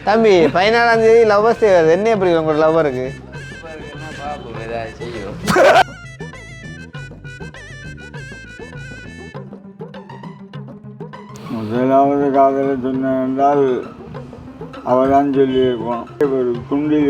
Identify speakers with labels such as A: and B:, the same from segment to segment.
A: தம்பி 14ஆம் தேதி lovers day வருது. என்ன எப்படி உங்களோட லவ்வருக்கு?
B: முதலாவது காதலை சொன்ன என்றால் அவதான் சொல்லியிருக்கோம். ஒரு குண்டில்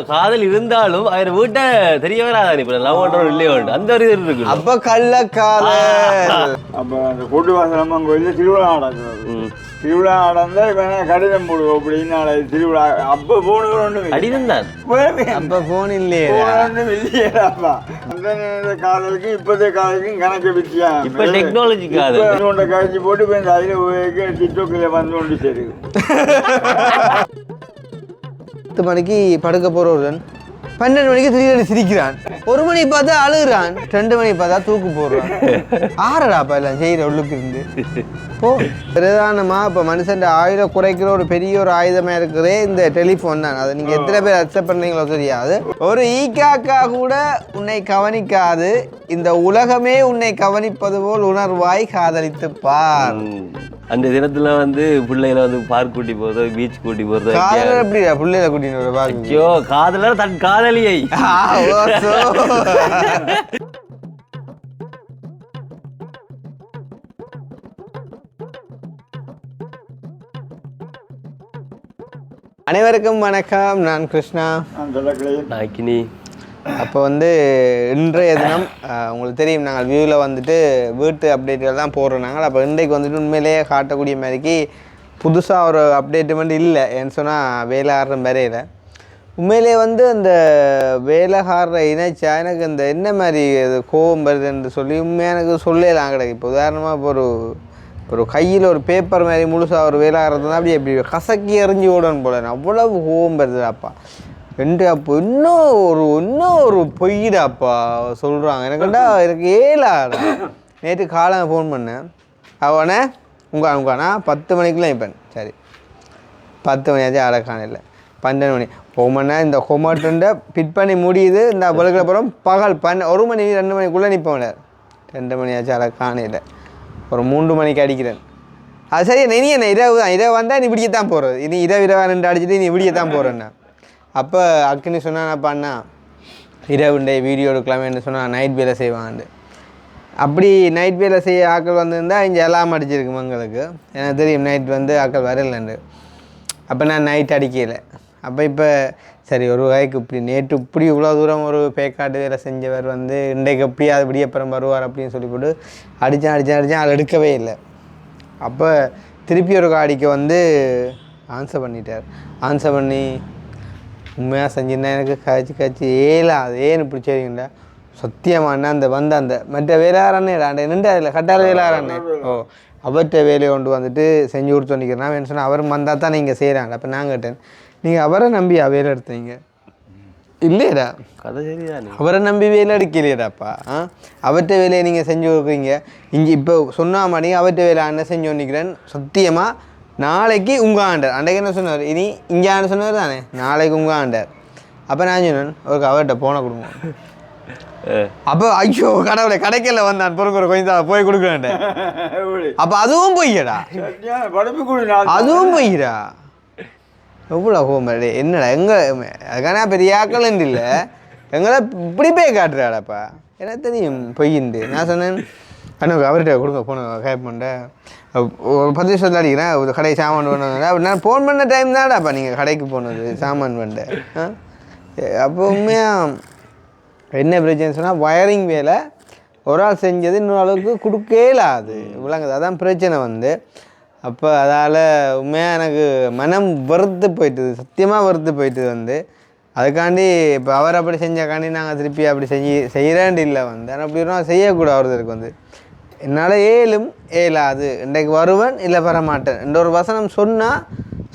C: காதல் இருந்தாலும் அவர் வீட்டை தெரிய வராது. இப்ப லவ் பண்றோம் இல்லையோ அந்த ஒரு இது இருக்கு.
A: அப்ப கள்ளக்காதல்.
B: அப்ப அந்த கூட்டுவாசலம்மன் கோயில திருவிழா நடக்கிறது. திருவிழா நடந்தா இவன் கடிதம் போடுவோம் அப்படின்னு திருவிழா. அப்ப போனு
C: கடிதம் தான்.
A: அப்ப போன் இல்லையே
B: இல்லையேப்பா. அந்த காதலுக்கும் இப்போதைய காதலுக்கும் கணக்கு வித்தியாசம்.
C: இப்ப டெக்னாலஜி காதல்
B: கழிச்சு போட்டு போய் அதில் உபயோகிக்க டிக்டாக்ல வந்து கொண்டு சரி
A: 10 மணிக்கு படுக்க போறவன் 12 மணிக்கு திடீர்னு சிரிக்கிறான். 1 மணி பார்த்தா அழுகுறான். 2 மணி பார்த்தா தூக்கு போடுறான். ஆறடாப்பா எல்லாம் செய்யற உள்ளுக்கு இருந்து போ. பிரதானமா இப்போ மனுஷன் ஆயுத குறைக்கிற ஒரு பெரிய ஒரு ஆயுதமா இருக்கிறதே இந்த டெலிஃபோன் தான். அதை நீங்க எத்தனை பேர் அக்செப்ட் பண்றீங்களோ தெரியாது. ஒரு ஈக்காக்கா கூட உன்னை கவனிக்காது. இந்த உலகமே உன்னை கவனிப்பது போல் உணர்வாய் காதலித்து பார்.
C: அந்த தினத்துல வந்து பிள்ளைகளை வந்து பார்க் கூட்டி போறதோ பீச் கூட்டி போறதோ.
A: காதலர் எப்படி பிள்ளைகளை கூட்டின்னு பார்க்க?
C: ஐயோ காதலர் தன் காதலியை.
A: அனைவருக்கும் வணக்கம். நான் கிருஷ்ணா.
C: நாக்கினி.
A: அப்போ வந்து இன்றைய தினம் உங்களுக்கு தெரியும், நாங்கள் வியூவில் வந்துட்டு வீட்டு அப்டேட்டுகள் தான் போடுறோம் நாங்கள். அப்போ இன்றைக்கு வந்துட்டு உண்மையிலேயே காட்டக்கூடிய மாதிரிக்கு புதுசாக ஒரு அப்டேட்மெண்ட் இல்லை. ஏன்னு சொன்னால் வேலைக்காரற வரையில் உண்மையிலே வந்து அந்த வேலைக்காரரை இணைச்சா எனக்கு இந்த என்ன மாதிரி அது கோபம் வருதுன்னு சொல்லி உண்மையாக எனக்கு சொல்லலாம் கிடையாது. இப்போ உதாரணமாக இப்போ ஒரு கையில் ஒரு பேப்பர் மாதிரி முழுசாக ஒரு வேலைக்காரத்தை தான் அப்படி எப்படி கசக்கி எறிஞ்சி ஓடணும் போல அவ்வளவு கோபம் வருதுடாப்பா. அப்போ இன்னும் ஒரு பொய்டாப்பா சொல்கிறாங்க எனக்குண்டா. எனக்கு ஏழாடா. நேற்று காலம் ஃபோன் பண்ணேன். அவனே உங்கானா 10 மணிக்கெலாம் இப்போ சரி 10 மணியாச்சும் அடக்கான இல்லை 12 மணி போமன்னா இந்த ஹோமோட்டை பிட் பண்ணி முடியுது. இந்த பழுக்கிற அப்புறம் பகல் 1 மணி 2 மணிக்குள்ளே நிற்போம்ல. 2 மணியாச்சும் அடக்கான இல்லை. ஒரு 3 மணிக்கு அடிக்கிறேன். அது சரி நீ என்ன இரவு தான். இரவு வந்தால் நீ விடியத்தான் போகிறது. இனி இரவு 2 அடிச்சுட்டு நீ விடியத்தான் போகிறேன்னா. அப்போ அக்குன்னு சொன்னான்ப்பாண்ணா இரவுண்டே வீடியோ எடுக்கலாமேன்னு சொன்னால் நைட் வேலை செய்வான்ண்டு. அப்படி நைட் வேலை செய்ய ஆக்கள் வந்திருந்தால் இங்கே எல்லாம் அடிச்சிருக்கு மங்களுக்கு. எனக்கு தெரியும் நைட் வந்து ஆக்கள் வரலண்டு. அப்போ நான் நைட் அடிக்கலை. அப்போ இப்போ சரி ஒரு வகைக்கு இப்படி நேற்று இப்படி இவ்வளோ தூரம் ஒரு பேக்காட்டு வேலை செஞ்சவர் வந்து இன்றைக்கு எப்படி அது விடியப்புறம் வருவார் அப்படின்னு சொல்லி போட்டு அடித்தேன் அதை எடுக்கவே இல்லை. அப்போ திருப்பி ஒரு காடிக்கு வந்து ஆன்சர் பண்ணிட்டார். ஆன்சர் பண்ணி உண்மையாக செஞ்சுருந்தா எனக்கு காய்ச்சி ஏழாது ஏன்னு பிடிச்சிருக்கீங்களா சத்தியமாண்ணா அந்த மற்ற வேலையாரானே நின்று அதில் கட்டாத வேலையாரானே அவர்கிட்ட வேலையை கொண்டு வந்துட்டு செஞ்சு கொடுத்து வந்துக்கிறேன். நான் சொன்னால் அவர் வந்தால் தான் நீங்கள் செய்கிறாங்க. அப்போ நான் கேட்டேன் நீங்கள் அவரை நம்பி வேலை எடுத்தீங்க இல்லையடா?
C: கதை சரிதான்.
A: அவரை நம்பி வேலை எடுக்கலையடாப்பா. அவர்கிட்ட வேலையை நீங்கள் செஞ்சு கொடுக்குறீங்க. இங்கே இப்போ சொன்னா மாதிரி அவர்கிட்ட வேலை அண்ணன் செஞ்சு வந்துக்கிறேன். சத்தியமாக நாளைக்கு உங்கள் ஆண்டார் அன்றைக்கு என்ன சொன்னார், இனி இங்கே ஆண்டு சொன்னவர் தானே, நாளைக்கு உங்கள் ஆண்டார். அப்போ நான் சொன்னேன் ஒரு அவர்கிட்ட போன கொடுங்க. அப்போ ஐயோ கடவுளை கடைக்கல வந்தான் பொறுக்கிற கொஞ்சம் போய் கொடுக்குறேன். அப்போ அதுவும் பொய்யடா, அதுவும் பொய்யடா. எவ்வளோ ஹோமரே என்னடா எங்கள் அதுக்கான பெரிய ஆக்கள் இல்லை எங்களை இப்படி போய் காட்டுறாடாப்பா. எனக்கு தெரியும் பொய்யிண்டு. நான் சொன்னேன் அண்ணா அவர்கிட்ட கொடுங்க போன கேப் பண்ண ஒரு 10 நிமிஷத்தில் அடிக்கிறேன் ஒரு கடை சாமான் பண்ண. நான் ஃபோன் பண்ண டைம் தான்டாப்பா நீங்கள் கடைக்கு போனது சாமான் பண்ண. அப்போ உண்மையாக என்ன பிரச்சனை சொன்னால் வயரிங் வேலை ஒரு ஆள் செஞ்சது இன்னொரு அளவுக்கு கொடுக்கலாது விளங்குது. அதான் பிரச்சனை வந்து. அப்போ அதால் உண்மையாக எனக்கு மனம் வெறுத்து போயிட்டுது, சத்தியமாக வெறுத்து போயிட்டுது வந்து. அதுக்காண்டி இப்போ அவர் அப்படி செஞ்சாக்காண்டி நாங்கள் திருப்பி அப்படி செய்கிறேன்ட்டு இல்லை வந்து. ஆனால் அப்படி ஒரு செய்யக்கூடாது. ஒருத்தருக்கு வந்து என்னால் ஏலாது இன்றைக்கு வருவேன் இல்லை வரமாட்டேன் என்ற ஒரு வசனம்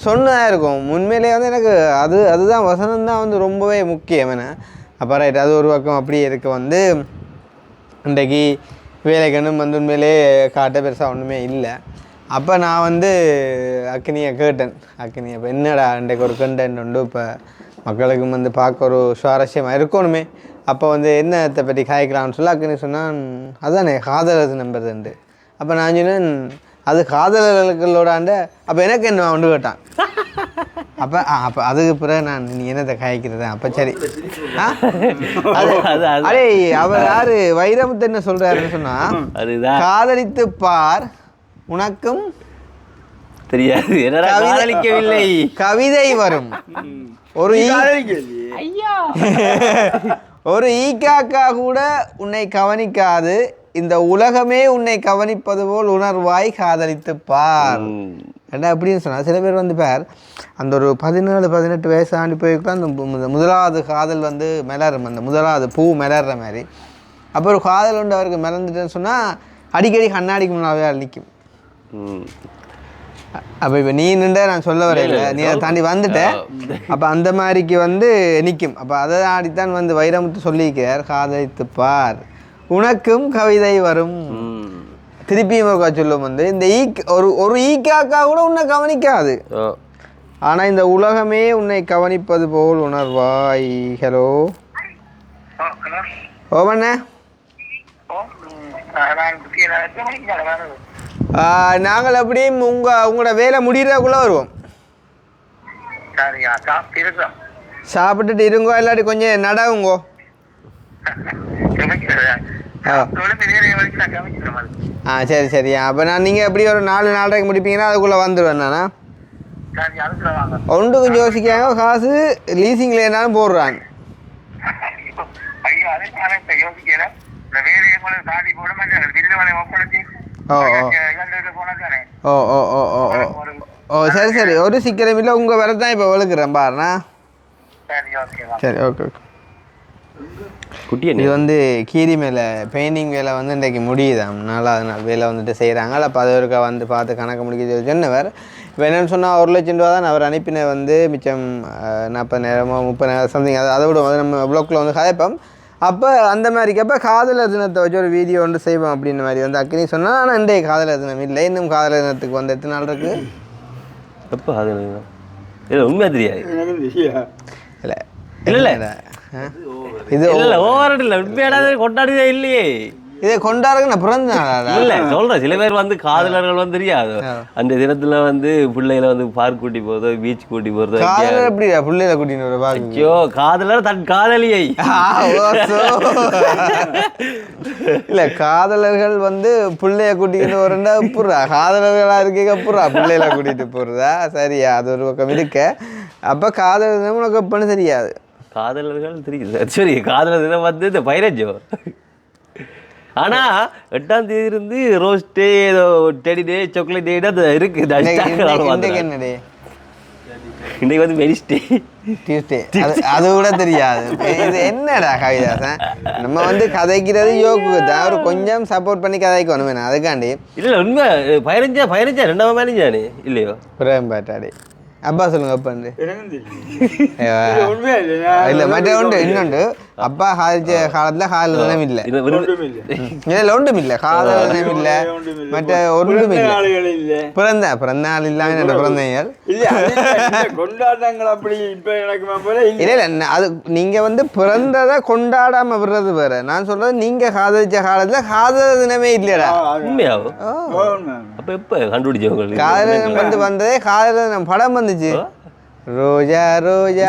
A: சொன்னதாக இருக்கும். உண்மையிலே வந்து எனக்கு அதுதான் வசனம்தான் வந்து ரொம்பவே முக்கியம். என்ன அப்போ ரைட் அது ஒரு பக்கம் அப்படியே இருக்க வந்து இன்றைக்கு வேலைக்கணும் வந்து உண்மையிலே காட்ட பெருசாக ஒன்றுமே இல்லை. அப்போ நான் வந்து அக்கினியை கேட்டேன். அக்கினி இப்போ என்னடா இன்றைக்கு ஒரு கண்டென்ட் உண்டு, இப்போ மக்களுக்கு வந்து பார்க்க ஒரு சுவாரஸ்யமாக இருக்கணுமே அப்போ வந்து என்னத்தை பற்றி காய்க்கலாம்னு சொல்லி அக்கனி சொன்னான் அதானே காதலர் நம்பர் ரெண்டு. அப்போ நான் சொன்னேன் அது காதலர்களோடாண்ட. அப்போ எனக்கு என்ன ஒன்று கேட்டான். அப்போ அதுக்கு பிறகு நான் நீ என்னத்தை காய்க்கிறதா அப்போ சரி. அடே அவர் யாரு வைரமுத்து என்ன சொல்றாருன்னு சொன்னா காதலித்து பார் உனக்கும்
C: தெரியாது காதலிக்கவில்லை
A: கவிதை வரும். ஒரு ஈக்காக்கா கூட உன்னை கவனிக்காது, இந்த உலகமே உன்னை கவனிப்பது போல் உணர்வாய் காதலித்து பார். ஏன்னா அப்படின்னு சொன்னால் சில பேர் வந்து பார் அந்த ஒரு 17-18 வயசு ஆண்டி போய்க்கு அந்த முதலாவது காதல் வந்து மலரும், அந்த முதலாவது பூ மலர்ற மாதிரி. அப்போ ஒரு காதல் உண்டு அவருக்கு மலர்ந்துட்டுன்னு சொன்னால் அடிக்கடி கண்ணாடிக்கு முன்னாவே நிற்கும். அப்போ இப்போ நீ நின்ற நான் சொல்ல வரையில நீ அதை தாண்டி வந்துட்டேன். அப்போ அந்த மாதிரிக்கு வந்து நிற்கும். அப்போ அதை ஆடித்தான் வந்து வைரமுத்து சொல்லிக்கிறார் காதலித்து பார் உனக்கும் கவிதை வரும். திருப்பியும் ஒரு சொல்லும் வந்து இந்த ஒரு ஈக்காக்கா கூட உன்னை கவனிக்காது, ஆனால் இந்த உலகமே உன்னை கவனிப்பது போல் உணர்வாய். ஹலோ ஓமண்ணே, நாங்கள் அப்படியும் உங்களோட வேலை முடிகிறதுக்குள்ளே வருவோம். சாப்பிட்டுட்டு இருங்கோ, இல்லாட்டி கொஞ்சம் நடவுங்கோ. சரி சரி. அப்போ நீங்கள் எப்படி ஒரு 4-4:30 முடிப்பீங்கன்னா அதுக்குள்ளே வந்துடுவேன் நானா. ஒன்று கொஞ்சம் யோசிக்காங்க, காசு லீசிங்கில் என்னாலும் போடுறான். ஓ ஓ ஓ ஓ ஓ ஓ சரி சரி, ஒரு சிக்கலும் இல்லை. உங்கள் வேலை தான் இப்போ வளர்க்குறேன் பாருண்ணா. சரி ஓகே ஓகே. இது வந்து கீரி மேலே பெயிண்டிங் வேலை வந்து இன்றைக்கு முடியுதான், 4வது நாள் வேலை வந்துட்டு செய்கிறாங்க. அப்போ அது ஒருக்கா வந்து பார்த்து கணக்கு முடிக்க சொன்னவர். இப்போ என்னென்னு சொன்னால் 1 லட்சம் ரூபா தான் அவர் அனுப்பின வந்து மிச்சம் 40,000 30,000 சம்திங். அதை விட வந்து நம்ம ப்ளாக்கில் வந்து கதைப்போம். அப்போ அந்த மாதிரிக்கு அப்போ காதலர் தினத்தை வச்சு ஒரு வீடியோ ஒன்று செய்வோம் அப்படின்ற மாதிரி வந்து அக்கினி சொன்னால். ஆனால் இன்றைய காதலர் தினம் இல்லை, இன்னும் காதலர் தினத்துக்கு வந்து எத்தனை நாள் இருக்குது?
C: எப்போ அது உண்மையாக தெரியாது.
A: இல்லை
C: இல்லை இல்லை இது இல்லை ஓவர் இல்லை உண்மையான கொண்டாடுதே இல்லையே.
A: இதை கொண்டாடுங்க நான் பிறந்த நாளா
C: இல்லை சொல்கிறேன். சில பேர் வந்து காதலர்கள் வந்து தெரியாது, அந்த தினத்தில் வந்து பிள்ளைகளை வந்து பார்க் கூட்டி போகிறதோ பீச் கூட்டி போகிறதோ.
A: காதலர் எப்படி பிள்ளைகளை கூட்டின்னு ஒரு பார்க்?
C: ஐயோ காதலர் தன் காதலியை.
A: இல்லை காதலர்கள் வந்து பிள்ளைய கூட்டிக்கிட்டு வரண்டா புறா காதலர்களாக இருக்கீங்க புறா பிள்ளைகளை கூட்டிகிட்டு போகிறதா? சரியா, அது ஒரு பக்கம் இருக்க. அப்போ காதலர் உனக்கு எப்பன்னு தெரியாது.
C: காதலர்கள் தெரியுது சரி. காதலர் தினம் வந்து இந்த பைரஜோ. ஆனால் 8ஆம் தேதி இருந்து ரோஸ் டே ஏதோ டெடி டே சாக்லேட் டே அது இருக்குது.
A: என்னடே
C: இன்னைக்கு வந்து வெனிஸ்டே
A: டியூஸ்டே, அது கூட தெரியாது. இது என்னடா கவிதாசன், நம்ம வந்து கதைக்கிறது யோக்கு தான், ஒரு கொஞ்சம் சப்போர்ட் பண்ணி கதைக்கணும் வேணும் அதுக்காண்டி.
C: இல்லை உண்மை 15 2ஆம் 15 இல்லையோ
A: பிரேம்பாட்டாடி. அப்பா சொல்லுங்க அப்பா இல்லை மற்ற உண்டு இன்னொன்று. அப்பா காலிச்ச காலத்தில் காதல் தினம் இல்லை, இதில் ஒன்றும் இல்லை காதல் தினம் இல்லை, மற்ற ஒன்றும் இல்லை. பிறந்த நாள் இல்லாமல் என்னோட பிறந்தங்கள்
B: கொண்டாட்டங்கள் அப்படி இப்போ எனக்கு
A: இல்லை இல்லை. அது நீங்கள் வந்து பிறந்ததை கொண்டாடாமல் விடுறது வேறு. நான் சொல்கிறது நீங்கள் காதலிச்ச காலத்தில் காதல் தினமே இல்லையடா.
C: உண்மையாகும். அப்போ எப்போ கண்டுபிடிச்சவங்க
A: காதல் தினம் வந்து வந்ததே காதல் தினம் படம் வந்துச்சு. ரோஜா ரோஜா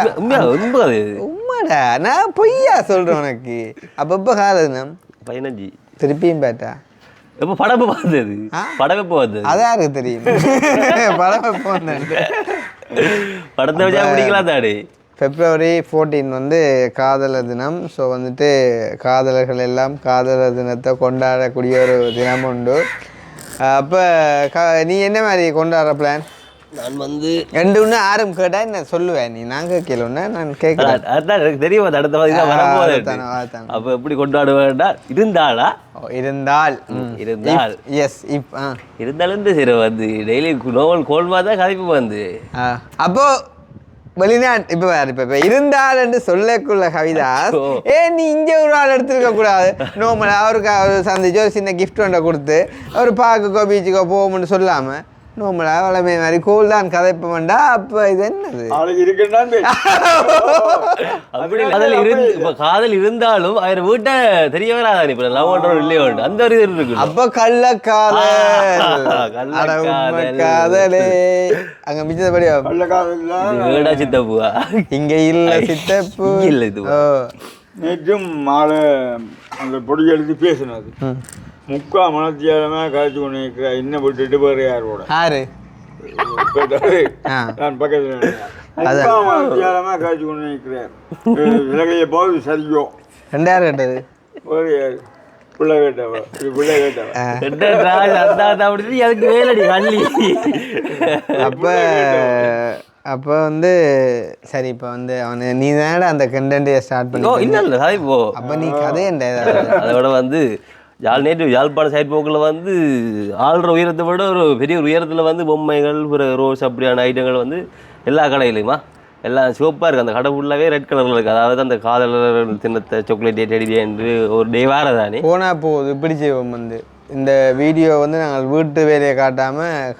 A: உண்மைடா, நான் பொய்யா சொல்றேன் உனக்கு. அப்பப்போ காதல் தினம்
C: 15
A: திருப்பியும் பேட்டா.
C: எப்போ படம் பார்த்தது? படம் எப்போ வந்தது?
A: அதான் இருக்கு தெரியும். படம் எப்போ வந்தது?
C: படத்தை வச்சா பிடிக்கலாம் தாடி.
A: February 14 வந்து காதலர் தினம். ஸோ வந்துட்டு காதலர்கள் எல்லாம் காதலர் தினத்தை கொண்டாடக்கூடிய ஒரு தினம் உண்டு. அப்போ நீ என்ன மாதிரி கொண்டாடுற பிளான்?
C: நான் வந்து
A: ரெண்டு ஒன்று ஆரம் கேட்டா என்ன சொல்லுவேன் நீ? நாங்கள் கேளுன்னா நான் கேட்குறேன்.
C: அதுதான் எனக்கு தெரியும். அடுத்த மாதிரி தான் வரும்போது அப்போ எப்படி கொண்டாடுவேன்டா இருந்தாளா
A: இருந்தால் எஸ்
C: இருந்தாலும் சரி வந்து டெய்லி நோவல் கோல்மா தான் கதைப்பு வந்து.
A: அப்போது வெளிநாட்டு இப்போ இருந்தால் என்று சொல்லக்குள்ள கவிதாஸ் நீ இங்கே ஒரு ஆள் எடுத்துருக்க கூடாது. நோமலாக அவருக்கு சந்திச்சு ஒரு சின்ன கிஃப்ட் ஒன்றை கொடுத்து அவர் பார்க்குக்கோ பீச்சுக்கோ போகும்னு சொல்லாமல் நோம்பலா வளமே மாதிரி கோல் தான் கதைப்ப வேண்டா. அப்போ இது என்னது
B: அவளுக்கு இருக்குன்னு
C: அப்படி இப்ப காதல் இருந்தாலும் அவர் வீட்டை தெரிய வராதான். இப்ப லவ் பண்றோம் இல்லையோ அந்த ஒரு இது இருக்கு.
A: அப்ப காதலே அங்க மிச்சபடி
B: கள்ளக்காதல்
C: சித்தப்புவா
A: இங்க இல்ல சித்தப்பு
C: இல்ல இது.
B: நேற்றும் மாலை அந்த பொடி எடுத்து பேசினது 3/4 மணத்தியாலமே காய்ச்சி கொண்டு இருக்கிற இன்னும் விட்டுட்டு வேறு யாரோட
A: யாரு
B: நான் பக்கத்தில் 3/4 மணத்தியாலமே காய்ச்சி கொண்டு இருக்கிறேன். விலகைய போது சரியோ
A: 2000 கேட்டது
B: வேறு யாரு பிள்ளை கேட்டவ இது பிள்ளை கேட்டவ
C: அதுக்கு வேலடி கள்ளி.
A: அப்போ வந்து சரி இப்போ வந்து அவனு நீ தானே அந்த கண்டென்ட்டை ஸ்டார்ட் பண்ணி
C: இல்லை இல்லை கதை போ.
A: அப்போ நீ கதையண்ட
C: அதோட வந்து யாழ்ப்பாணம் சைட் போக்கில் வந்து ஆள்ற உயரத்தை விட ஒரு பெரிய உயரத்தில் வந்து பொம்மைகள் ரோஸ் அப்படியான ஐட்டங்கள் வந்து எல்லா கடையிலையுமா எல்லாம் சிவப்பாக இருக்குது. அந்த கடை ஃபுல்லாகவே ரெட் கலரில் இருக்குது. அதாவது அந்த காதலர் தின்னத்தை சாக்லேட் டெடி என்று ஒரு டே வேறு தானே
A: போனால் போகுது. இப்படி செய்வோம் வந்து இந்த வீடியோ வந்து நாங்கள் வீட்டு வேலையை காட்டாமல்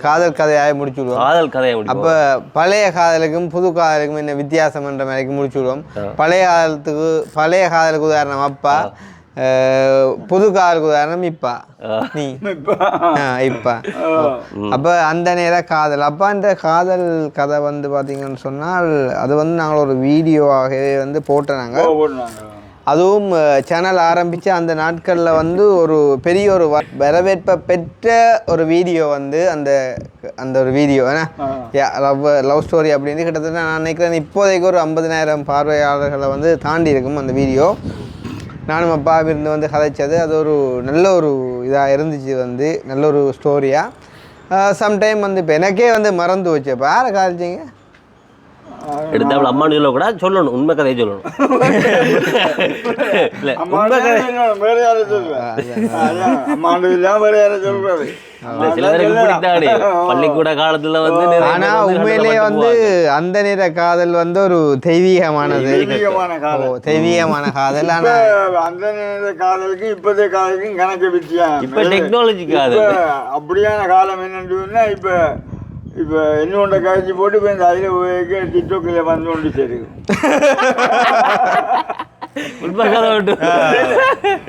A: காதல் கதையாக முடிச்சு விடுவோம்.
C: காதல் கதையை முடியும்.
A: அப்போ பழைய காதலுக்கும் புது காதலுக்கும் என்ன வித்தியாசம்ன்ற மாதிரிக்கு முடிச்சு விடுவோம். பழைய காதலுக்கு உதாரணம் அப்பா, புது காதலுக்கு உதாரணம் இப்பா நீ இப்பா. அப்போ அந்த நேரம் காதல் அப்போ அந்த காதல் கதை வந்து பார்த்தீங்கன்னு சொன்னால் அது வந்து நாங்கள் ஒரு வீடியோவாகவே வந்து போட்டோம். அதுவும் சேனல் ஆரம்பித்து அந்த நாட்களில் வந்து ஒரு பெரிய ஒரு வரவேற்பை பெற்ற ஒரு வீடியோ வந்து அந்த ஒரு வீடியோ லவ் ஸ்டோரி அப்படின்னு கிட்டத்தட்ட நான் நினைக்கிறேன் இப்போதைக்கு ஒரு 50,000 பார்வையாளர்களை வந்து தாண்டி இருக்கும் அந்த வீடியோ. நானும் அப்பாவும் இருந்து வந்து கதைச்சது அது ஒரு நல்ல ஒரு இதாக இருந்துச்சு, வந்து நல்ல ஒரு ஸ்டோரியாக. சம்டைம் வந்து இப்போ எனக்கே வந்து மறந்து வச்சு இப்போ யாரை காதிச்சிங்க
C: எடுத்தாப்புல அம்மானு சொல்ல கூட சொல்லணும், உண்மை கதையை சொல்லணும். இல்லை உண்மை கதை
B: வேறு யாரும் சொல்லுவேன் அம்மாண்டு இல்லாமல் வேறு யாரும் சொல்கிறது
C: சில பேருக்கு பிடித்தானே பள்ளிக்கூட காலத்துல வந்து.
A: ஆனா உண்மையிலேயே வந்து அந்த நேர காதல் வந்து ஒரு தெய்வீகமானது, தெய்வீகமான காதல். ஆனா
B: அந்த நேர காதலுக்கும் இப்போதைய காதலுக்கும் கணக்கு வித்தியாசம்.
C: இப்ப டெக்னாலஜி காதல்
B: அப்படியான காலம் என்னன்னா இப்போ இன்னொன்றை கழிச்சு போட்டு இப்போ இந்த அதில் உபயோகிக்க டிக்டாக்கில் வந்து கொண்டு சேருக்கும்.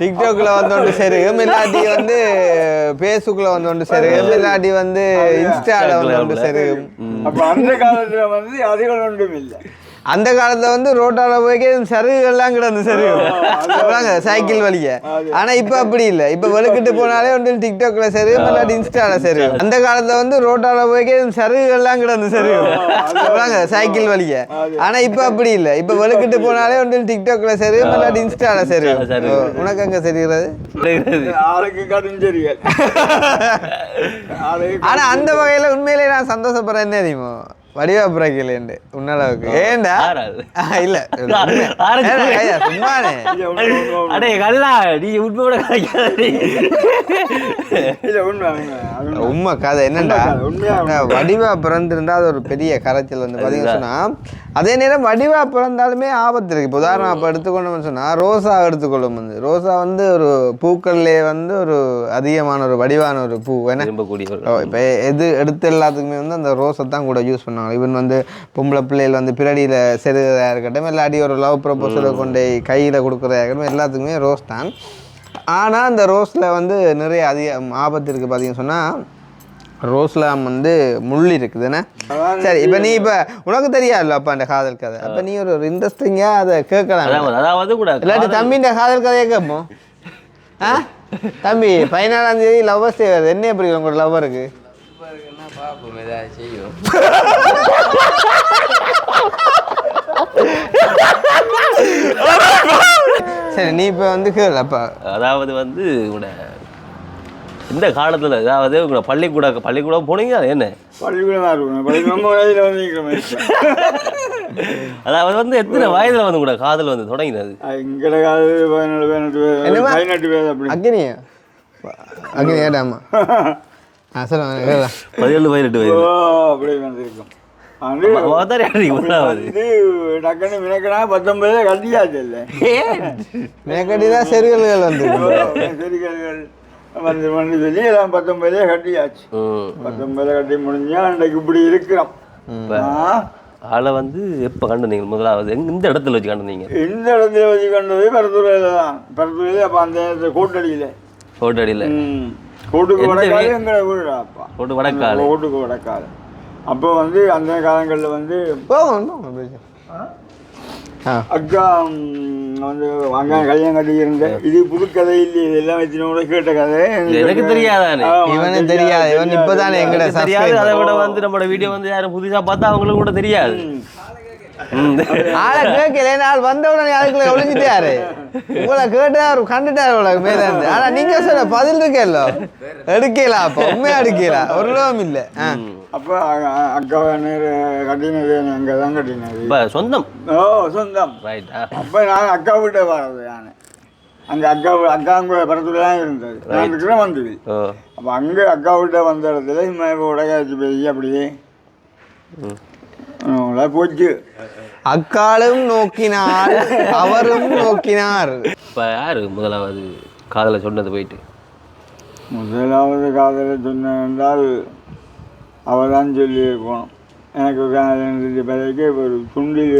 A: டிக்டாக்ல வந்து சேருகும், இல்லாட்டி வந்து ஃபேஸ்புக்கில் வந்து சேருகும், இல்லாட்டி வந்து இன்ஸ்டால வந்து சேருகும்.
B: அப்போ அந்த காலத்தில் வந்து அதிகம் ஒன்றும் இல்லை.
A: அந்த காலத்துல வந்து ரோட்டால போய் சருகுகள்லாம் கிடந்து சருகு சைக்கிள் வலிக்க. ஆனா இப்ப அப்படி இல்லை, இப்ப வெளுக்கிட்டு போனாலே வந்து டிக்டாக்ல சருகு இல்லாட்டி இன்ஸ்டால சருகு. அந்த காலத்துல வந்து ரோட்டால போய் சருகுகள்லாம் கிடந்து சருகு சைக்கிள் வலிக்க. ஆனா இப்ப அப்படி இல்லை, இப்ப வெளுக்கிட்டு போனாலே வந்து டிக்டாக்ல சருகு இல்லாட்டி இன்ஸ்டால சருகு. உனக்கு அங்க சரிகிறது ஆனா அந்த வகையில உண்மையிலேயே நான் சந்தோஷப்படுறேன். என்ன தெரியுமோ வடிவா பிறக்கலேண்டு உன்னளவுக்கு ஏண்டா இல்ல சும்மானே
C: அடே கல்லா நீ உண்மையோட
A: உண்மை கதை என்னண்டா வடிவா பிறந்திருந்தா அது ஒரு பெரிய கரைச்சல் வந்து பாத்தீங்கன்னு சொன்னா. அதே நேரம் வடிவா பிறந்தாலுமே ஆபத்து இருக்கு. இப்போ உதாரணம் அப்போ எடுத்துக்கொண்டோம்னு சொன்னா ரோசா எடுத்துக்கொள்ளும். வந்து ரோசா வந்து ஒரு பூக்கள்லே வந்து ஒரு அதிகமான ஒரு வடிவான ஒரு பூ. ஏன்னா இப்போ எது எடுத்து எல்லாத்துக்குமே வந்து அந்த ரோஸை தான் கூட யூஸ் பண்ணுவாங்க. இவன் வந்து பொம்பளை பிள்ளைகள் வந்து பிறடியில் செருகிறதா இருக்கட்டும், இல்லாட்டி ஒரு லவ் ப்ரப்போசலை கொண்டு கையில் கொடுக்குறதா இருக்கட்டும், எல்லாத்துக்குமே ரோஸ் தான். ஆனால் அந்த ரோஸில் வந்து நிறைய ஆபத்து இருக்குது. பார்த்தீங்கன்னு சொன்னால் ரோஸ்ல வந்து முள் இருக்குதுண்ணே. சரி இப்போ நீ இப்போ உனக்கு தெரியாது அப்போ அந்த காதல் கதை, அப்போ நீ ஒரு இன்ட்ரெஸ்டிங்காக அதை கேட்கலாம்.
C: அதாவது கூட
A: இல்லாட்டி தம்பின்ற காதல் கதையை கேட்போம். தம்பி 14ஆம் தேதி லவ்வர்ஸ் டே வருது, என்ன எப்படி உங்களோட லவ்வருக்கு? சரி நீ இப்போ வந்து கேள். அப்போ
C: அதாவது வந்து இந்த காலத்தில் அதாவது பள்ளிக்கூடம் போனீங்க அது என்ன அதாவது வந்து எத்தனை வயதுல வந்து கூட காதல் வந்து தொடங்கினது?
A: அக்னியா ஏடாமா
C: 17 18 வயது
B: அப்படி வந்திருக்கும். டக்குன்னு மினக்கடா 19 கட்டியாச்சு இல்லை
A: மினக்கடிதான் செருகல்கள் வந்து
B: செருகல்கள் வந்து சொல்லி எல்லாம் 19 கட்டியாச்சு. 19 கட்டி முடிஞ்சா அன்றைக்கு இப்படி இருக்கிறோம்.
C: ஆளை வந்து எப்போ கண்டுனீங்க முதலாவது இந்த இடத்துல வச்சு கண்டுனீங்க?
B: இந்த இடத்துல வச்சு கண்டது பரத்துறையில் தான். பரத்துறையில் அப்போ அந்த கோட்டடியில் கோட்டுக்கு வடக்கால எங்களை வீடு அப்பா. கோட்டுக்கு வடக்கால அப்போ வந்து அந்த காலங்களில் வந்து அக்கா வந்து அங்கே கல்யாணம் கட்டி இருந்தேன். இது புது கதை இல்லை, இதெல்லாம் வச்சு கேட்ட கதை.
C: எனக்கு தெரியாதானே,
A: இவனே தெரியாது. இவன் இப்போதானே எங்களை
C: தெரியாது. அதை விட வந்து நம்மளோட வீடியோ வந்து யாரும் புதுசாக பார்த்தா அவங்களுக்கு கூட தெரியாது.
A: ஆளை கேட்கல, நாள் வந்தவுடனே அதுக்குள்ள ஒளிஞ்சிட்டாரு. உங்களை கேட்டு அவர் கண்டுட்டாரு உலக மேல இருந்து. ஆனா நீங்க சொல்ல பதில் இருக்கல, எடுக்கலாம். அப்போ உண்மையா எடுக்கலாம், ஒரு லோகம் இல்லை.
B: அப்போ அக்கா கட்டினது அங்கே தான் கட்டினது.
C: சொந்தம்
B: சொந்தம்.
C: ரைட்.
B: அப்போ நான் அக்கா வீட்டை வர்றது நான் அங்கே அக்காங்க பரத்துல தான் இருந்தது. நான் இருக்கிறேன் வந்தது. அப்போ அங்கே அக்கா வீட்டை வந்த இடத்துல இப்போ உடகாச்சு போய் அப்படியே போச்சு.
A: அக்காலும் நோக்கினார், அவரும் நோக்கினார்.
C: இப்போ யாரு முதலாவது காதலை சொன்னது போயிட்டு?
B: முதலாவது காதலை சொன்ன என்றால் அவள் தான் சொல்லி இருக்கணும். எனக்கு பிறகு ஒரு துண்டில்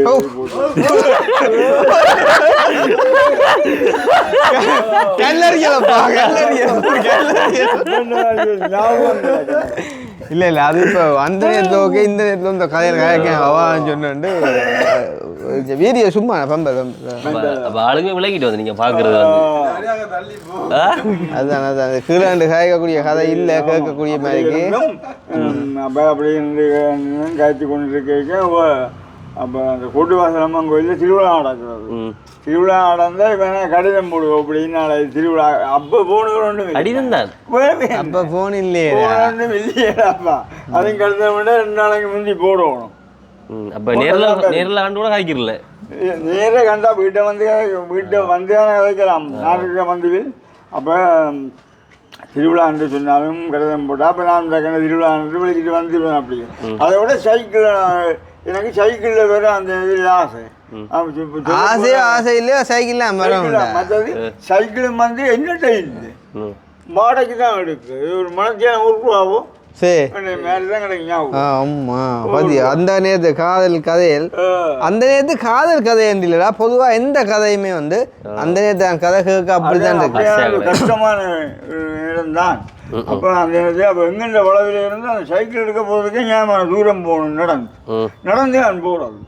A: இல்லை இல்லை, அது இப்போ அந்த நேரத்தில் ஓகே, இந்த நேரத்தில் இந்த கதையில் கதைக்க அவான்னு சொன்னு வீடியோ சும்மா
C: அப்போ ஆளுங்க விளக்கிட்டு வந்து நீங்கள் பார்க்குறது
A: அதுதான் அதுதான் கீழாண்டு கேட்கக்கூடிய கதை இல்லை, கேட்கக்கூடிய மாதிரி.
B: அப்போ அப்படி இருந்து காய்ச்சி கொண்டு இருக்க அப்போ அந்த கூட்டு வாசலம்மன் கோயிலில் திருவிழா நடக்கிறது. திருவிழா நடந்தால் இப்போ கடிதம் போடுவோம் அப்படின்னு திருவிழா. அப்போ போனுகள் ஒன்றும்
C: கடிதம் தான்.
A: அப்போ ஃபோன் இல்லையே,
B: ஒன்றும் இல்லையேடாப்பா. அதையும் கடிதம் விட 2 நாளைக்கு முந்தி போடணும்.
C: அப்போ நேரில் ஆண்டு கூட காய்க்கிறல,
B: நேராக கண்டா வீட்டை வந்து கதைக்கலாம். நாட்டுக்கு வந்து அப்போ திருவிழான்னு சொன்னாலும் கடிதம் போட்டால் அப்போ நான் இந்த திருவிழான்னு விളിக்கிட்டு வந்துடுவேன். அப்படி அதை விட சைக்கிள், எனக்கு சைக்கிளில் வேறு அந்த இதில் ஆசை.
A: ஆசை இல்லையா சைக்கிள்
B: மற்றது சைக்கிளும் வந்து என்னட்ட இல்லை, வாடகைக்கு தான் எடுக்கு. ஒரு மனத்தியான உருவாகும்.
A: அந்த நேரத்து காதல் கதையில் அந்த நேரத்து காதல் கதை இல்லடா, பொதுவா எந்த கதையுமே வந்து அந்த நேரத்து கதை கேட்க அப்படிதான் இருக்கு.
B: கஷ்டமான இடம்தான். அப்போ அந்த நேரத்தில் அப்போ எங்கெண்ட வளவில் இருந்து அந்த சைக்கிள் எடுக்க போகிறதுக்கே ஞாபகம் தூரம் போகணும். நடந்து நான் போகிறது.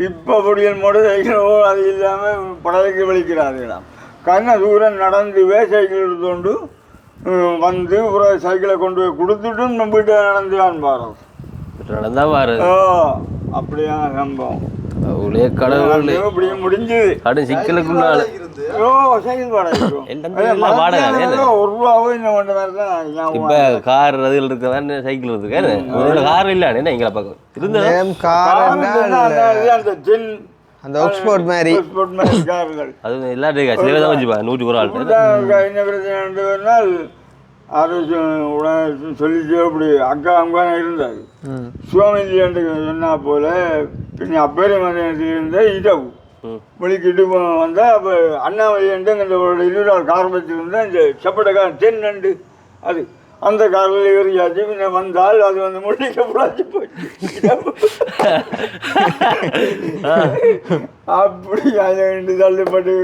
B: இப்போ பொடியல் மோட சைக்கிள் அது இல்லாமல் படகுக்கு வலிக்கிறார்களாம். கண்ண தூரம் நடந்துவே சைக்கிள் எடுத்துக்கொண்டு வந்து ஒரு சைக்கிளை கொண்டு போய் கொடுத்துட்டும் நம்ம வீட்டை நடந்து தான் பாரோம்.
C: நடந்தா பாரு.
B: அப்படியான சம்பவம்
C: இப்ப கார் அதில் இருக்கதான் சைக்கிள் இருக்கு. கார் இல்ல எங்களை பக்கம்
A: அந்த ஆக்ஸ்போர்ட் மாதிரி
B: கார்கள்
C: அது எல்லாரும் சேவை தான் வச்சுப்பா. 100 ஆள்
B: என்ன பிரச்சனை அது சொல்லிச்சு. அப்படி அக்கா அங்கே இருந்தார். சுவாமிஜியாண்டு சொன்னா போல பின்ன அப்பேரை மந்திரத்தில் இருந்த இரவு விழிக்கிட்டு வந்தால் அப்போ அண்ணாமலையாண்டு அந்த இன்னொரு கார் வச்சுருந்தா இந்த செப்பட்டக்கார தென்னண்டு அது அந்த காரில் ஏறியாச்சு. பின்ன வந்தால் அது வந்து முள்ளிக்க புடாச்சு போச்சு. அப்படி அதை தள்ளுப்பட்டு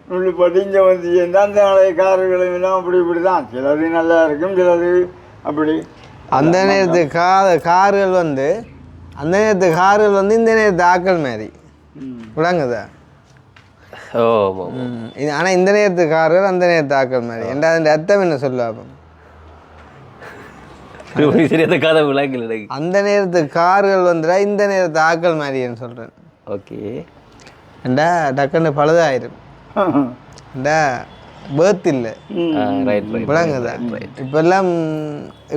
B: நுள்ளுப்பட்டு இங்கே வந்து சேர்ந்து அந்த நாளைய கார்களும் எல்லாம் அப்படி இப்படி தான். சிலது நல்லா இருக்கும், சிலது அப்படி.
A: அந்த நேரத்து கார்கள் வந்து அந்த நேரத்து கார்கள் வந்து இந்த நேரத்து ஆக்கள் மாதிரி விளங்குதா? ஆனால் இந்த நேரத்து கார்கள் அந்த நேரத்து ஆக்கள் மாதிரி. ரெண்டாவது அர்த்தம் என்ன சொல்லுவாங்க? அந்த நேரத்து கார்கள் வந்துடா இந்த நேரத்து ஆக்கள் மாதிரின்னு சொல்கிறேன்.
C: ஓகே
A: ஏண்டா டக்குன்னு பழுதாயிரும். ஏண்டா பேர்த் இல்லை விளங்குதா? இப்பெல்லாம்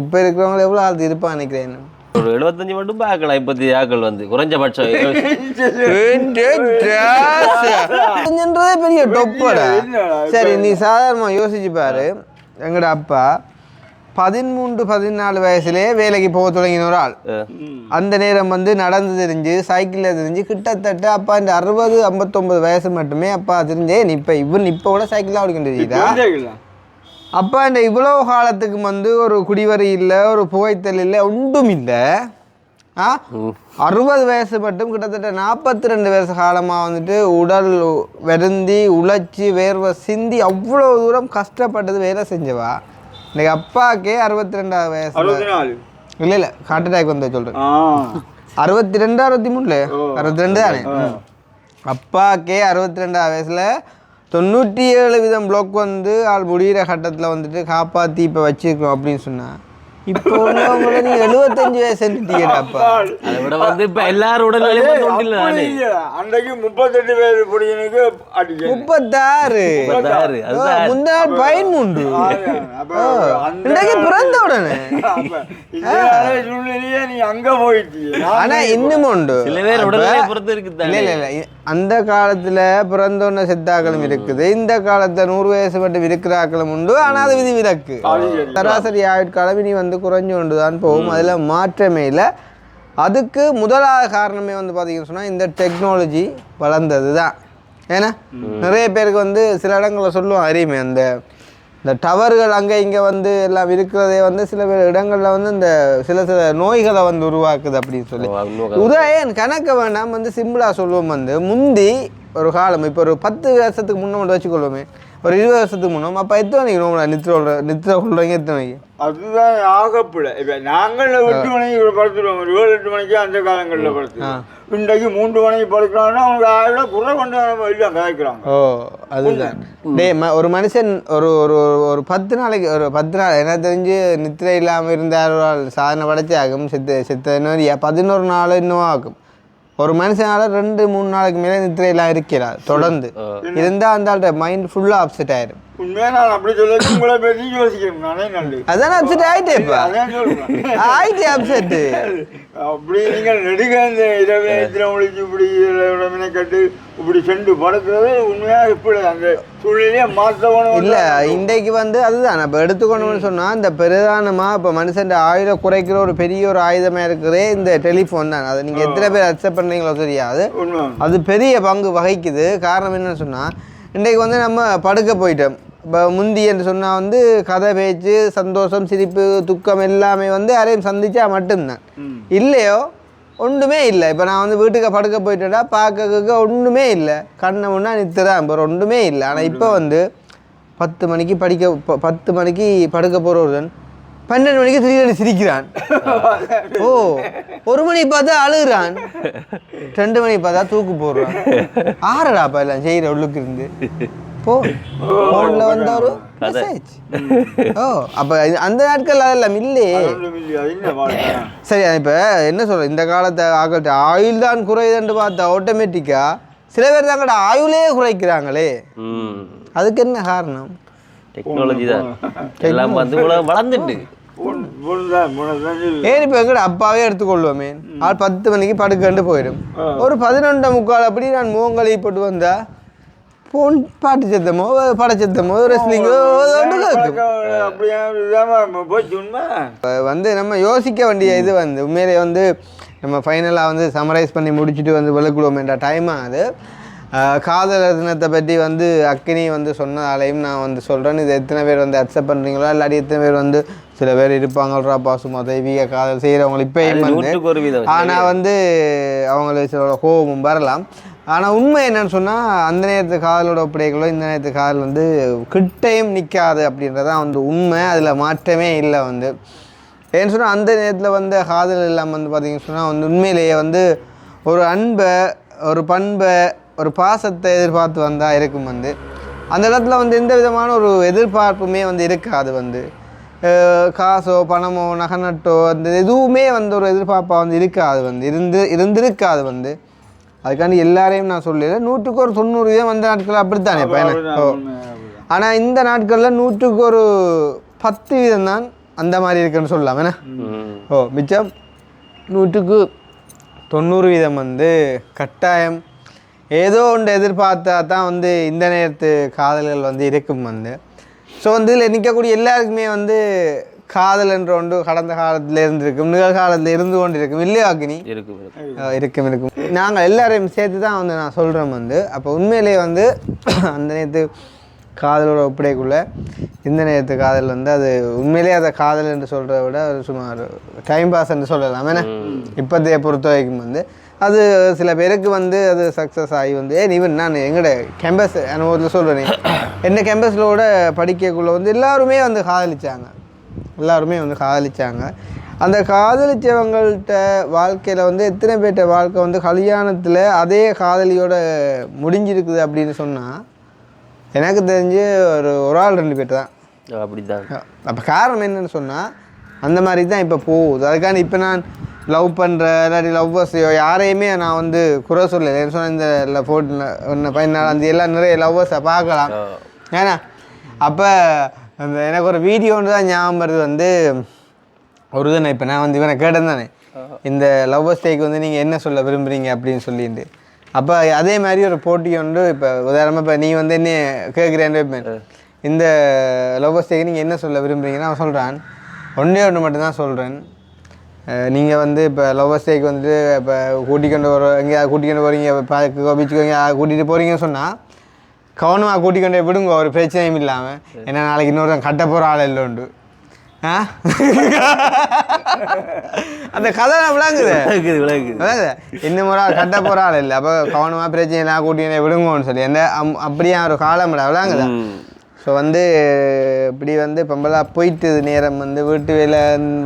A: இப்போ இருக்கிறவங்க எவ்வளோ ஆள் இருப்பான்னு நினைக்கிறேன்.
C: ஒரு 75 மட்டும் பார்க்கலாம். இப்போதைய ஆக்கள் வந்து குறைஞ்சபட்சம்
A: பெரிய டொப்படா. சரி, நீ சாதாரணமாக யோசிச்சு பாரு. எங்கட அப்பா 13-14 வயசுலேயே வேலைக்கு போக தொடங்கின ஒரு ஆள். அந்த நேரம் வந்து நடந்து தெரிஞ்சு சைக்கிளில் தெரிஞ்சு கிட்டத்தட்ட அப்பா இந்த 60-59 வயசு மட்டுமே அப்பா தெரிஞ்சே. இப்போ கூட சைக்கிளாக ஓடிக்கிட்டு அப்போ இந்த இவ்வளோ காலத்துக்கு வந்து ஒரு குடிவரி இல்லை, ஒரு புகைத்தல் இல்லை, ஒன்றும் இல்லை. 60 வயசு மட்டும் கிட்டத்தட்ட 42 வயசு காலமாக வந்துட்டு உடல் வருந்தி உழைச்சி வேர்வை சிந்தி அவ்வளோ தூரம் கஷ்டப்பட்டது வேலை செஞ்சவா. இன்னைக்கு அப்பாக்கே 62 வயசு.
B: 64
A: இல்லை ஹார்ட் அட்டாக் வந்து சொல்கிறேன். 62 63 62 தானே. அப்பாக்கே 62 வயசில் 97% பிளாக் வந்து ஆள் முடிகிற கட்டத்தில் வந்துட்டு காப்பாற்றி இப்போ வச்சிருக்கோம் அப்படின்னு சொன்னால், இப்போ உள்ளவங்கள நீ 75 வயசு டிக்கெட்டாப்பா.
C: அதை விட வந்து இப்போ எல்லாரும் உடல்நிலையும்
B: அன்றைக்கு 38 வயது பொடியனுக்கு
A: 36 முன்னாள் 13 இன்றைக்கு பிறந்த உடனே.
B: சூழ்நிலையே நீ அங்க போயிட்டு.
A: ஆனா இன்னும் உண்டு
C: சில பேர் உடல்நிலை பொறுத்து இருக்குது.
A: இல்லை அந்த காலத்துல பிறந்தோன்ன செத்தாக்களும் இருக்குது, இந்த காலத்துல 100 வயசு மட்டும் இருக்கிறாக்களும் உண்டு. ஆனா அது விதி விலக்கு. சராசரி ஆயுட்காலம் இனி வந்து குறைஞ்சு கொண்டு தான் போகும், அதில் மாற்றமே இல்லை. அதுக்கு முதலாவது காரணமே வந்து பார்த்தீங்கன்னு சொன்னால் இந்த டெக்னாலஜி வளர்ந்தது தான். ஏன்னா நிறைய பேருக்கு வந்து சில இடங்களில் சொல்லுவோம் அறியுமே, இந்த டவர்கள் அங்கே இங்கே வந்து எல்லாம் இருக்கிறதே வந்து சில பேர் இடங்களில் வந்து இந்த சில நோய்களை வந்து உருவாக்குது அப்படின்னு சொல்லி. உதயன் கணக்க வேண்டாம் வந்து சிம்பிளாக சொல்லுவோம். வந்து முந்தி ஒரு காலம், இப்போ ஒரு 10 வருஷத்துக்கு முன்னே மட்டும் வச்சுக்கொள்வோமே, ஒரு 20 வருஷத்துக்கு முன்னோம். அப்போ எத்தனை மணிக்கு நித்திர கொள்றீங்க? எத்தனை மணிக்கு?
B: அதுதான் ஆகப்பில்லை. இப்போ நாங்கள் 8 மணிக்கு படுத்துடுவோம், 7-8 மணிக்கு அந்த காலங்களில் படுத்துவோம். இன்றைக்கு 3 மணிக்கு படுக்கிறாங்கன்னா அவங்க 1000 குறை கொண்டு இல்லை காய்க்கிறாங்க.
A: ஓ அதுதான் ஒரு மனுஷன் ஒரு ஒரு ஒரு 10 நாளைக்கு ஒரு 10 நாள் என்ன தெரிஞ்சு நித்திரை இல்லாமல் இருந்தால் சாதனை படைச்சி ஆகும். செத்த 11 நாள் இன்னும் ஆகும். ஒரு மனுஷனால 2-3 நாளைக்கு மேலே நித்திரையெல்லாம் இருக்கிறார் தொடர்ந்து இருந்தால் அந்த மைண்ட் ஃபுல்லாக அப்செட் ஆயிடும்.
B: உண்மையாக நான் அப்படி சொல்ல உங்களை பற்றி யோசிக்கணும். நானே நல்லது
A: அதான் அப்செட் ஆகிட்டேப்பா, ஆகிட்டே அப்செட்டு.
B: அப்படி நீங்கள் நெடுக இந்த இரவு நேரத்தில் ஒழிச்சு இப்படி உடம்பினை கட்டு இப்படி சென்று படுக்கிறது உண்மையாக இப்படி அந்த சூழ்நிலையை மாற்றணும்.
A: இல்லை இன்றைக்கு வந்து அதுதான் இப்போ எடுத்துக்கணும்னு சொன்னால், இந்த பிரதானமாக இப்போ மனுஷன் ஆயுத குறைக்கிற ஒரு பெரிய ஒரு ஆயுதமாக இருக்கிறதே இந்த டெலிஃபோன் தான். அதை நீங்கள் எத்தனை பேர் அக்செப்ட் பண்ணுறீங்களோ தெரியாது, அது பெரிய பங்கு வகிக்குது. காரணம் என்னன்னு சொன்னால், இன்றைக்கு வந்து நம்ம படுக்க போயிட்டோம். இப்போ முந்தி என்று சொன்னால் வந்து கதை பேச்சு சந்தோஷம் சிரிப்பு துக்கம் எல்லாமே வந்து யாரையும் சந்திச்சா மட்டும்தான். இல்லையோ ஒன்றுமே இல்லை. இப்போ நான் வந்து வீட்டுக்கு படுக்க போயிட்டேன்னா பார்க்க ஒன்றுமே இல்லை, கண்ணை முன்னா நிறுத்துதான் இப்போ ஒன்றுமே இல்லை. ஆனால் இப்போ வந்து 10 மணிக்கு 10 மணிக்கு படுக்க போகிறவன் 12 மணிக்கு திடீர்னு சிரிக்கிறான். ஓ 1 மணி பார்த்தா அழுகிறான், 2 மணி பார்த்தா தூக்கு போடுறான். ஆறடாப்பா எல்லாம் செய்கிற உள்ளுக்கு இருந்து போன்ல வந்த ஒரு மெசேஜ். ஓ அப்போ அந்த நாட்கள் அதெல்லாம் இல்லையே. சரி இப்போ என்ன சொல்ற, இந்த காலத்தை ஆகட்ட ஆயுள் தான் குறையுதுன்னு பார்த்தா ஆட்டோமேட்டிக்காக சில பேர் தாங்கட ஆயுளே குறைக்கிறாங்களே. அதுக்கு என்ன காரணம்?
C: டெக்னாலஜி தான். எல்லாம் வந்து வளர்ந்துட்டு
A: ஏன் இப்போ எங்கட அப்பாவே எடுத்துக்கொள்வோமே, ஆள் 10 மணிக்கு படுக்கண்டு போயிடும். ஒரு 11:45 அப்படி நான் முகங்களை போட்டு வந்தா போன் பாட்டு சத்தமோ பட சத்தமோ ரெஸ்லிங்கோ வந்து நம்ம யோசிக்க வேண்டிய இது வந்து உண்மையிலே வந்து நம்ம ஃபைனலாக வந்து சமரைஸ் பண்ணி முடிச்சுட்டு வந்து விளக்குவோமேன்ற டைமாக அது. காதலர் தினத்தை பற்றி வந்து அக்கினி வந்து சொன்னதாலையும் நான் வந்து சொல்கிறேன். இது எத்தனை பேர் வந்து அக்செப்ட் பண்ணுறீங்களோ, இல்லாட்டி எத்தனை பேர் வந்து சில பேர் இருப்பாங்கள்ரா பாசுமா தெய்வீக காதல் செய்கிறவங்க இப்பயும் வந்து, ஆனால் வந்து அவங்களுக்கு சில கோபமும் வரலாம். ஆனால் உண்மை என்னன்னு சொன்னால், அந்த நேரத்து காதலோட ஒப்படைகளோ இந்த நேரத்து காதல் வந்து கிட்டையும் நிற்காது அப்படின்றதான் வந்து உண்மை. அதில் மாற்றமே இல்லை. வந்து ஏன்னு சொன்னால் அந்த நேரத்தில் வந்து காதல் இல்லாமல் வந்து பார்த்திங்கன்னு சொன்னால் வந்து உண்மையிலேயே வந்து ஒரு அன்பை ஒரு பண்பை ஒரு பாசத்தை எதிர்பார்த்து வந்தால் இருக்கும். வந்து அந்த இடத்துல வந்து எந்த விதமான ஒரு எதிர்பார்ப்புமே வந்து இருக்காது. வந்து காசோ பணமோ நகநட்டோ அந்த எதுவுமே வந்து ஒரு எதிர்பார்ப்பாக வந்து இருக்காது. வந்து இருந்திருக்காது. வந்து அதுக்காண்டி எல்லாரையும் நான் சொல்லல, 100க்கு ஒரு 90 அந்த நாட்கள் அப்படித்தானே பையனை. ஆனால் இந்த நாட்களில் 100க்கு ஒரு 10% தான் அந்த மாதிரி இருக்குன்னு சொல்லலாம். ஏன்னா மிச்சம் 100க்கு 90% வந்து கட்டாயம் ஏதோ ஒன்று எதிர்பார்த்தா தான் வந்து இந்த நேரத்து காதல்கள் வந்து இருக்கும். வந்து ஸோ வந்து இதில் நிற்கக்கூடிய எல்லாருக்குமே வந்து காதல் என்ற ஒன்று கடந்த காலத்தில் இருந்திருக்கும், நிகழ்காலத்தில் இருந்து கொண்டு இருக்கும். இல்லையா அக்னி? இருக்கும். நாங்கள் எல்லாரையும் சேர்த்து தான் வந்து நான் சொல்கிறேன். வந்து அப்போ உண்மையிலேயே வந்து அந்த நேரத்து காதலோட ஒப்படைக்குள்ள இந்த நேரத்து காதல் வந்து அது உண்மையிலேயே அதை காதல் என்று சொல்கிறத விட ஒரு சுமார் டைம் பாஸ் என்று சொல்லலாம். ஏன்னா இப்போதைய பொறுத்த வரைக்கும் வந்து அது சில பேருக்கு வந்து அது சக்ஸஸ் ஆகி வந்து ஈவன் நான் எங்களோட கேம்பஸ் அனுபவத்தில் சொல்கிறேன், என்ன கேம்பஸிலோட படிக்கக்குள்ளே வந்து எல்லாருமே வந்து காதலிச்சாங்க. அந்த காதலிச்சவங்கள்ட்ட வாழ்க்கையில் வந்து எத்தனை பேர்ட்ட வாழ்க்கை வந்து கல்யாணத்தில் அதே காதலியோட முடிஞ்சிருக்குது அப்படின்னு சொன்னால் எனக்கு தெரிஞ்சு ஒரு ஆள் 2 பேர் தான்.
C: அப்படிதான்.
A: அப்போ காரணம் என்னன்னு சொன்னால் அந்த மாதிரி தான் இப்போ போகுது. அதுக்கான இப்போ நான் லவ் பண்ணுற இல்லாட்டி லவ்வர்ஸையோ யாரையுமே நான் வந்து குறை சொல்லலை. என்ன சொன்னால் இந்த ஒன்று 14 எல்லாம் நிறைய லவ்வர்ஸை பார்க்கலாம். ஏன்னா அப்போ அந்த எனக்கு ஒரு வீடியோன்னு தான் ஞாபகம் வருது வந்து ஒரு தானே இப்போ நான் வந்து இவனை கேட்டேன் தானே இந்த லவ்வர்ஸ் டேக்கு வந்து நீங்கள் என்ன சொல்ல விரும்புகிறீங்க அப்படின்னு சொல்லிட்டு. அப்போ அதே மாதிரி ஒரு போட்டி ஒன்று இப்போ உதாரணமாக இப்போ நீ வந்து என்ன கேட்குறேன்னு இந்த லவ்வர்ஸ் டேக்கு நீங்கள் என்ன சொல்ல விரும்புகிறீங்கன்னா அவன் சொல்கிறான், ஒன்றே ஒன்று மட்டும்தான் சொல்கிறேன், நீங்கள் வந்து இப்போ லவ்வர்ஸ் டேக்கு வந்துட்டு இப்போ எங்கேயாவது கூட்டிகிட்டு போகிறீங்க, பார்க்கு பீச்சுக்கு எங்கேயாவது கூட்டிகிட்டு போகிறீங்கன்னு சொன்னால் கவனமாக கூட்டிக்கொண்டே விடுங்க, ஒரு பிரச்சனையும் இல்லாமல். ஏன்னா நாளைக்கு இன்னொரு கட்ட போகிற ஆள் இல்லை உண்டு. அந்த கதை விளங்குது இன்னும் ஒரு ஆள் கட்ட போகிற ஆள் இல்லை, அப்போ கவனமாக பிரச்சனை எல்லாம் கூட்டிகிட்டே விடுங்கன்னு சொல்லி எந்த அப்படியே ஒரு காலம் விளங்குதா. ஸோ வந்து இப்படி வந்து பம்பலாக போயிட்டு நேரம் வந்து வீட்டு வேலை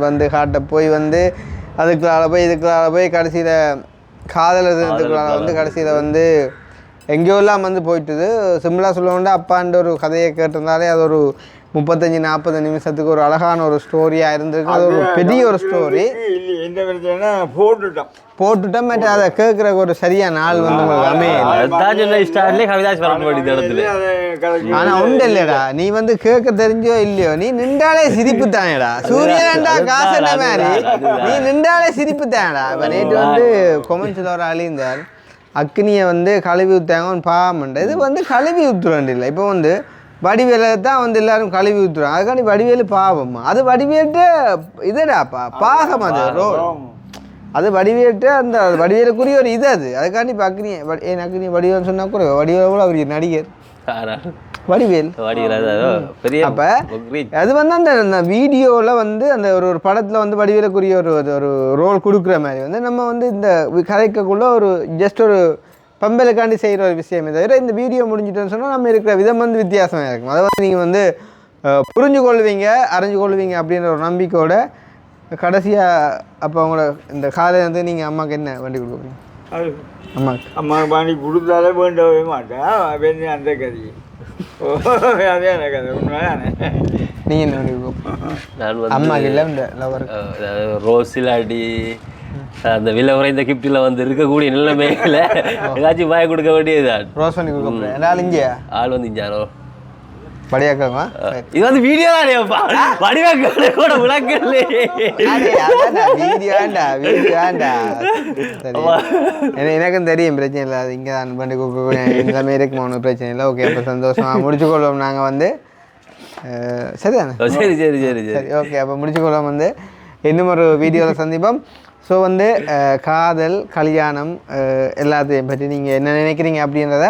A: வந்து காட்ட போய் வந்து இதுக்குள்ளால போய் கடைசியில் காதலுக்குள்ளால வந்து கடைசியில் வந்து எங்கேயோலாம் வந்து போயிட்டுது. சிம்பிளாக சொல்லுவோம்னா அப்பான்ற ஒரு கதையை கேட்டிருந்தாலே அது ஒரு 35-40 நிமிஷத்துக்கு ஒரு அழகான ஒரு ஸ்டோரியாக இருந்திருக்கு. அது ஒரு பெரிய ஒரு ஸ்டோரி.
B: எந்த பிரச்சனைனா போட்டுட்டோம் பட் அதை கேட்குறக்கு ஒரு சரியான ஆள் வந்து ஆனால் உண்டு இல்லையடா, நீ வந்து கேட்க தெரிஞ்சோ இல்லையோ நீ நின்றாலே சிரிப்பு தானேடா. சூரியன்டா காசுன்ற மாதிரி நீ நின்றாலே சிரிப்பு தானேடா. இப்போ நேற்று வந்து கொமெண்ட்ஸில் ஒரு அழிந்தார், அக்னியை வந்து கழுவி ஊற்றாங்க பாவம்ன்ற இது வந்து கழுவி ஊற்றுறேன் இல்லை. இப்போ வந்து வடிவேலை தான் வந்து எல்லாரும் கழுவி ஊற்றுறாங்க, அதுக்காண்டி வடிவேலு பாவம். அது வடிவேட்டு இதுடாப்பா பாகம், அது அது வடிவேட்டு அந்த வடிவேலுக்குரிய ஒரு இது அது. அதுக்காண்டி இப்போ அக்னி வடிவேல்னு சொன்னால் கூட வடிவேல் கூட அவர் நடிகர் வடிவேல். அப்போ அது வந்து அந்த வீடியோவில் வந்து அந்த ஒரு படத்தில் வந்து வடிவேலுக்குரிய ஒரு ரோல் கொடுக்குற மாதிரி வந்து நம்ம வந்து இந்த கதைக்குள்ள ஒரு ஜஸ்ட் ஒரு பம்பலுக்காண்டி செய்கிற ஒரு விஷயமே தவிர இந்த வீடியோ முடிஞ்சிட்டோன்னு சொன்னால் நம்ம இருக்கிற விதம் வந்து வித்தியாசமாக இருக்கும். அதை வந்து நீங்கள் வந்து புரிஞ்சு கொள்வீங்க அப்படின்ற ஒரு நம்பிக்கையோட கடைசியாக அப்போ அவங்களோட இந்த காலையில் வந்து நீங்கள் அம்மாவுக்கு என்ன வண்டி கொடுக்குறீங்க? அம்மாவுக்கு வண்டி கொடுத்தாலே வேண்டவே மாட்டேன் அந்த கதை. அதே எனக்கு அது உண்மைதானே.
A: நீங்கள் என்ன வண்டி கொடுப்போம்? அம்மாவுக்கு இல்லை இந்த லவர்
C: ரோஸிலாடி அந்த விலை குறைந்த கிஃப்டில் வந்து இருக்கக்கூடிய நிலைமையில் ஏதாச்சும் வாய் கொடுக்க வேண்டியதுதான்.
A: ரோஸ் பண்ணி கொடுக்க என்னால் இங்கே
C: ஆள் வந்து இஞ்சாரோ
A: படியாக்கமா
C: இது வந்து வீடியோ தானேப்பா, வடிவாக்க கூட விளக்கல
A: எனக்கும் தெரியும், பிரச்சனை இல்லை. அது இங்கே தான் பண்ணி எல்லாமே இருக்குமா, ஒன்றும் பிரச்சனை இல்லை. ஓகே, அப்போ சந்தோஷமாக முடிச்சுக்கொள்வோம். நாங்கள் வந்து சரிதானே? சரி ஓகே, அப்போ முடிச்சுக்கொள்வோம். வந்து இன்னும் ஒரு வீடியோவில் சந்திப்போம். ஸோ வந்து காதல் கல்யாணம் எல்லாத்தையும் பற்றி நீங்கள் என்ன நினைக்கிறீங்க அப்படின்றத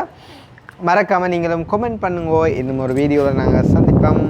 A: மறக்காமல் நீங்களும் கமெண்ட் பண்ணுங்க. இன்னும் ஒரு வீடியோவில் நாங்கள் சந்திப்போம்.